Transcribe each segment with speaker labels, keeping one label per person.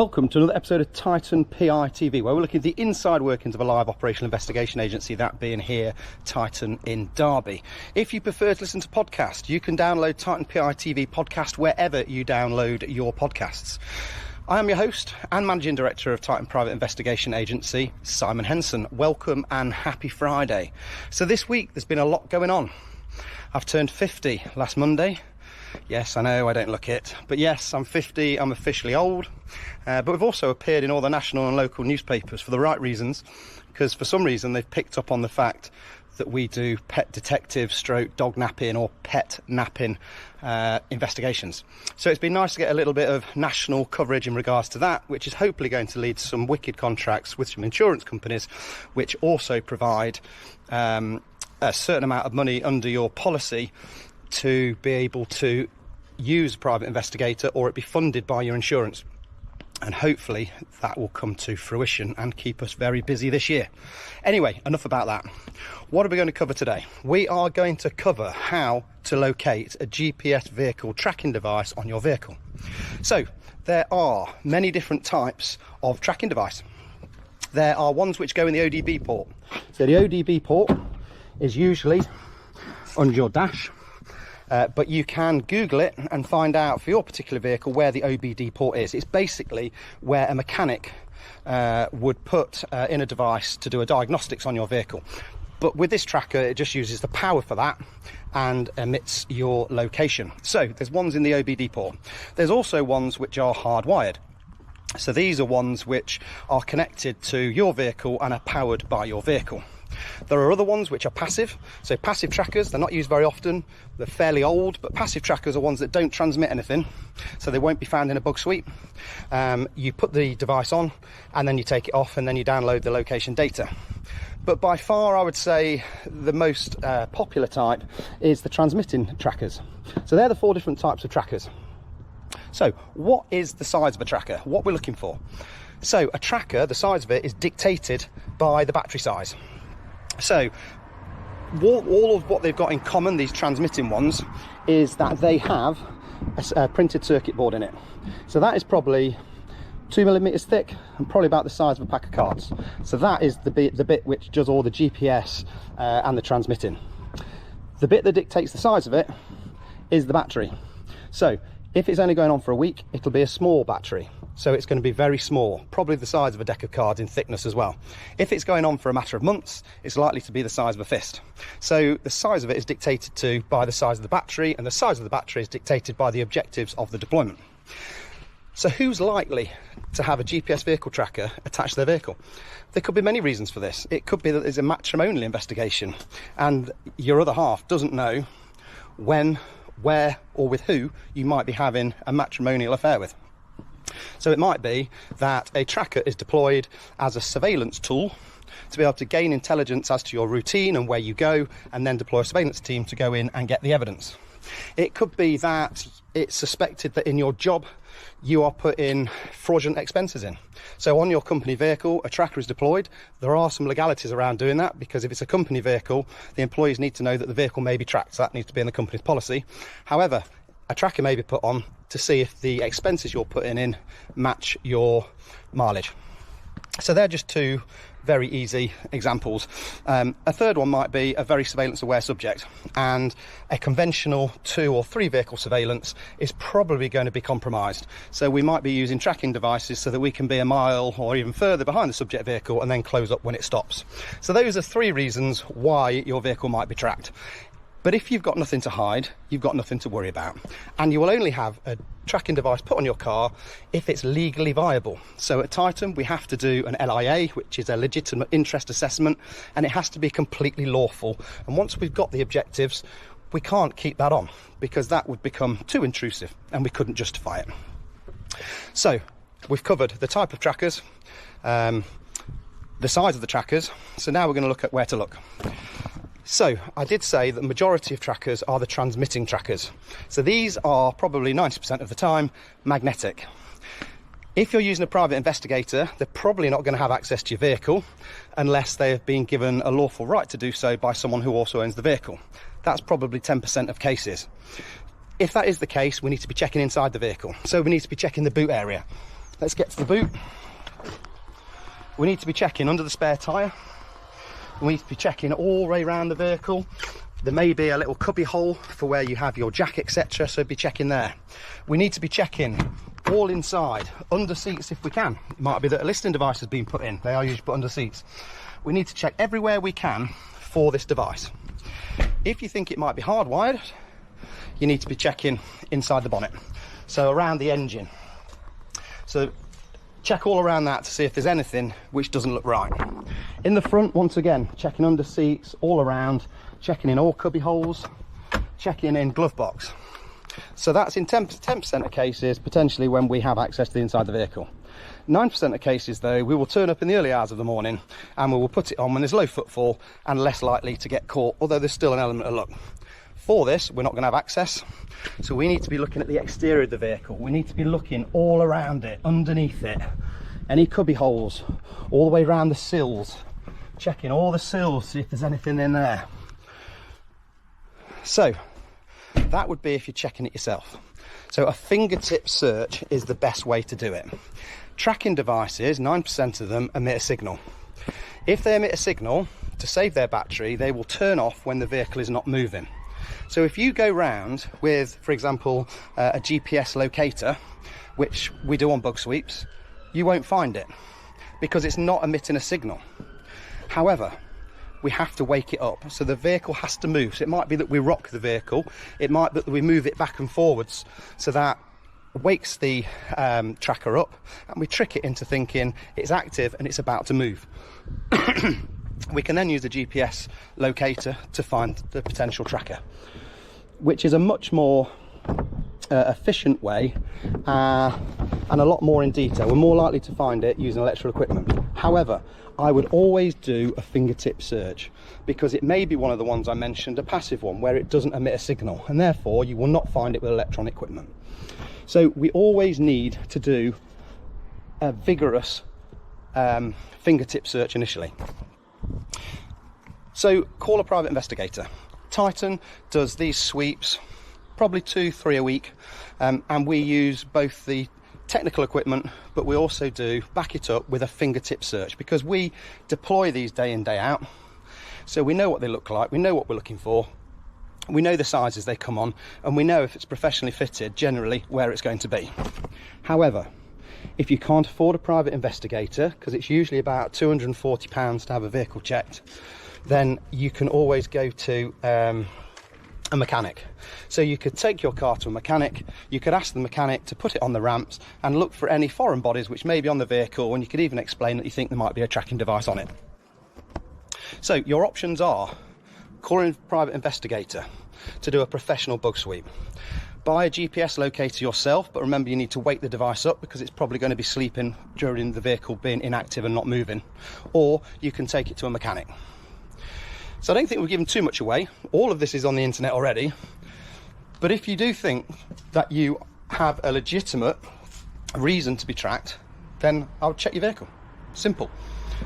Speaker 1: Welcome to another episode of Titan PI TV, where we're looking at the inside workings of a live operational investigation agency, that being here, Titan in Derby. If you prefer to listen to podcasts, you can download Titan PI TV podcast wherever you download your podcasts. I am your host and Managing Director of Titan Private Investigation Agency, Simon Henson. Welcome and happy Friday. So this week there's been a lot going on. I've turned 50 last Monday. Yes, I know I don't look it, but yes, I'm 50, I'm officially old, but we've also appeared in all the national and local newspapers for the right reasons, because for some reason they've picked up on the fact that we do pet detective stroke dog napping or pet napping investigations. So it's been nice to get a little bit of national coverage in regards to that, which is hopefully going to lead to some wicked contracts with some insurance companies, which also provide a certain amount of money under your policy to be able to use a private investigator, or it be funded by your insurance. And hopefully that will come to fruition and keep us very busy this year. Anyway, enough about that. What are we going to cover today? We are going to cover how to locate a GPS vehicle tracking device on your vehicle. So there are many different types of tracking device. There are ones which go in the ODB port. So the ODB port is usually under your dash. But you can Google it and find out for your particular vehicle where the OBD port is. It's basically where a mechanic would put in a device to do a diagnostics on your vehicle. But with this tracker, it just uses the power for that and emits your location. So there's ones in the OBD port. There's also ones which are hardwired. So these are ones which are connected to your vehicle and are powered by your vehicle. There are other ones which are passive. So passive trackers, they're not used very often. They're fairly old, but passive trackers are ones that don't transmit anything. So they won't be found in a bug sweep. You put the device on and then you take it off and then you download the location data. But by far, I would say the most popular type is the transmitting trackers. So they're the four different types of trackers. So what is the size of a tracker? What we're looking for? So a tracker, the size of it is dictated by the battery size. So all of what they've got in common, these transmitting ones, is that they have a printed circuit board in it. So that is probably 2 millimeters thick and probably about the size of a pack of cards. So that is the bit which does all the GPS and the transmitting. The bit that dictates the size of it is the battery. So if it's only going on for a week, it'll be a small battery. So it's going to be very small, probably the size of a deck of cards in thickness as well. If it's going on for a matter of months, it's likely to be the size of a fist. So the size of it is dictated to by the size of the battery, and the size of the battery is dictated by the objectives of the deployment. So who's likely to have a GPS vehicle tracker attached to their vehicle? There could be many reasons for this. It could be that there's a matrimonial investigation and your other half doesn't know when, where or with who you might be having a matrimonial affair with. So it might be that a tracker is deployed as a surveillance tool to be able to gain intelligence as to your routine and where you go, and then deploy a surveillance team to go in and get the evidence. It could be that it's suspected that in your job you are putting fraudulent expenses in. So on your company vehicle, a tracker is deployed. There are some legalities around doing that, because if it's a company vehicle, the employees need to know that the vehicle may be tracked. So that needs to be in the company's policy. However, a tracker may be put on to see if the expenses you're putting in match your mileage. So they're just two very easy examples. A third one might be a very surveillance aware subject, and a conventional 2 or 3 vehicle surveillance is probably going to be compromised. So we might be using tracking devices so that we can be a mile or even further behind the subject vehicle and then close up when it stops. So those are 3 reasons why your vehicle might be tracked. But if you've got nothing to hide, you've got nothing to worry about. And you will only have a tracking device put on your car if it's legally viable. So at Titan, we have to do an LIA, which is a legitimate interest assessment, and it has to be completely lawful. And once we've got the objectives, we can't keep that on, because that would become too intrusive and we couldn't justify it. So we've covered the type of trackers, the size of the trackers. So now we're going to look at where to look. So I did say that the majority of trackers are the transmitting trackers. So these are probably 90% of the time magnetic. If you're using a private investigator, they're probably not going to have access to your vehicle unless they have been given a lawful right to do so by someone who also owns the vehicle. That's probably 10% of cases. If that is the case, we need to be checking inside the vehicle. So we need to be checking the boot area. Let's get to the boot. We need to be checking under the spare tyre. We need to be checking all the way around the vehicle. There may be a little cubby hole for where you have your jack, etc., so be checking there. We need to be checking all inside, under seats if we can. It might be that a listening device has been put in. They are usually put under seats. We need to check everywhere we can for this device. If you think it might be hardwired, you need to be checking inside the bonnet, so around the engine. So check all around that to see if there's anything which doesn't look right. In the front, once again, checking under seats, all around, checking in all cubby holes, checking in glove box. So that's in 10% of cases, potentially when we have access to the inside of the vehicle. 9% of cases, though, we will turn up in the early hours of the morning and we will put it on when there's low footfall and less likely to get caught, although there's still an element of luck. For this, we're not going to have access, so we need to be looking at the exterior of the vehicle. We need to be looking all around it, underneath it, any cubby holes, all the way around the sills, checking all the sills, see if there's anything in there. So that would be if you're checking it yourself. So a fingertip search is the best way to do it. Tracking devices, 9% of them emit a signal. If they emit a signal, to save their battery, they will turn off when the vehicle is not moving. So if you go round with, for example, a GPS locator, which we do on bug sweeps, you won't find it because it's not emitting a signal. However, we have to wake it up, so the vehicle has to move. So it might be that we rock the vehicle, it might be that we move it back and forwards, so that wakes the tracker up and we trick it into thinking it's active and it's about to move. We can then use the GPS locator to find the potential tracker, which is a much more efficient way and a lot more in detail. We're more likely to find it using electrical equipment. However, I would always do a fingertip search because it may be one of the ones I mentioned, a passive one, where it doesn't emit a signal, and therefore you will not find it with electronic equipment. So we always need to do a vigorous fingertip search initially. So call a private investigator. Titan does these sweeps probably 2-3 a week, and we use both the technical equipment, but we also do back it up with a fingertip search because we deploy these day in, day out. So we know what they look like, we know what we're looking for, we know the sizes they come on, and we know if it's professionally fitted, generally where it's going to be. However, if you can't afford a private investigator, because it's usually about £240 to have a vehicle checked, then you can always go to a mechanic. So you could take your car to a mechanic, you could ask the mechanic to put it on the ramps and look for any foreign bodies which may be on the vehicle, and you could even explain that you think there might be a tracking device on it. So your options are calling a private investigator to do a professional bug sweep, buy a GPS locator yourself, but remember you need to wake the device up because it's probably going to be sleeping during the vehicle being inactive and not moving, or you can take it to a mechanic. So I don't think we've given too much away. All of this is on the internet already. But if you do think that you have a legitimate reason to be tracked, then I would check your vehicle. Simple.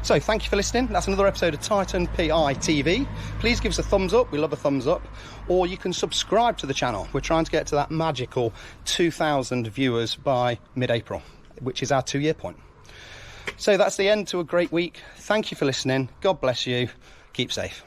Speaker 1: So thank you for listening. That's another episode of Titan PI TV. Please give us a thumbs up. We love a thumbs up. Or you can subscribe to the channel. We're trying to get to that magical 2,000 viewers by mid-April, which is our 2-year point. So that's the end to a great week. Thank you for listening. God bless you. Keep safe.